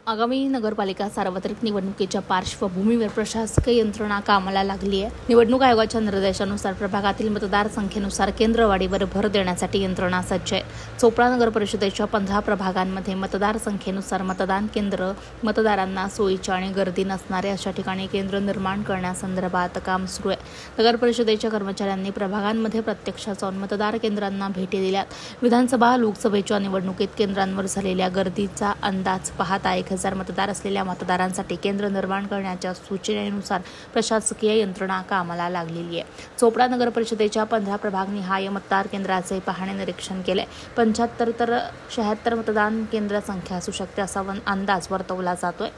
आगामी नगरपालिका सार्वत्रिक निवडणुकीच्या पार्श्वभूमीवर प्रशासकीय यंत्रणा कामाला लागली आहे। निवडणूक आयोगाच्या निर्देशानुसार प्रभागातील मतदारसंख्येनुसार केंद्रवाढीवर भर देण्यासाठी यंत्रणा सज्ज आहे। चोपडा नगर परिषदेच्या 15 प्रभागांमध्ये मतदारसंख्येनुसार मतदान केंद्र, मतदारांना सोयीच्या आणि गर्दी नसणाऱ्या अशा ठिकाणी केंद्र निर्माण करण्यासंदर्भात काम सुरू आहे। नगर परिषदेच्या कर्मचाऱ्यांनी प्रभागांमध्ये प्रत्यक्षात जाऊन मतदार केंद्रांना भेटी दिल्यात। विधानसभा, लोकसभेच्या निवडणुकीत केंद्रांवर झालेल्या गर्दीचा अंदाज पाहता 1000 मतदार असलेल्या मतदारांसाठी केंद्र निर्माण करण्याच्या सूचनेनुसार प्रशासकीय यंत्रणा कामाला लागलेली आहे। चोपडा नगर परिषदेच्या 15 प्रभागनिहाय मतदार केंद्राचे पाहणी निरीक्षण केले। 75 तर 76 मतदान केंद्र संख्या असू शकते असा अंदाज वर्तवला जातोय।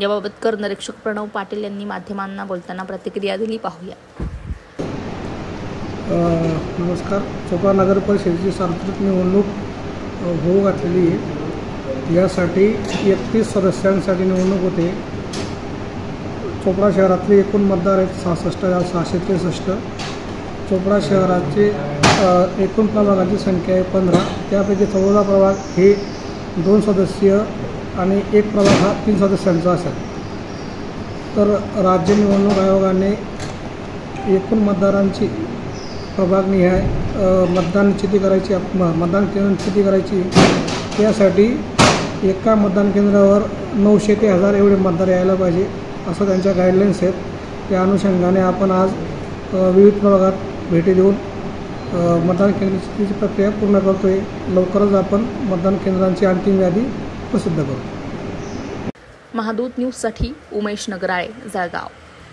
याबाबत कर निरीक्षक प्रणव पाटील यांनी माध्यमांना बोलताना प्रतिक्रिया दिली, पाहूया। नमस्कार। चोपडा नगर परिषदेची सार्वत्रिक निवडणूक होऊ घातलेली आहे। यासाठी 31 सदस्यांसाठी निवडणूक होते। चोपडा शहरातले एकूण मतदार आहेत 66,663। चोपडा शहराचे एकूण प्रभागाची संख्या आहे 15। त्यापैकी 14 प्रभाग हे 2 सदस्य आणि 1 प्रभाग हा 3 सदस्यांचा असेल। तर राज्य निवडणूक आयोगाने एकूण मतदारांची प्रभागनिहाय मतदान निश्चिती करायची, मतदान केंद्र निश्चिती करायची। त्यासाठी एका मतदान केंद्रावर 900 ते 1000 एवढे मतदार यायला पाहिजे असं त्यांच्या गाईडलाईन्स आहेत। त्या अनुषंगाने आपण आज विविध प्रभागात भेटी देऊन मतदान केंद्र निश्चितीची प्रक्रिया पूर्ण करतो आहे। लवकरच आपण मतदान केंद्रांची अंतिम यादी प्रसिद्ध करू। महादूत न्यूजसाठी उमेश नगराळे, जळगाव।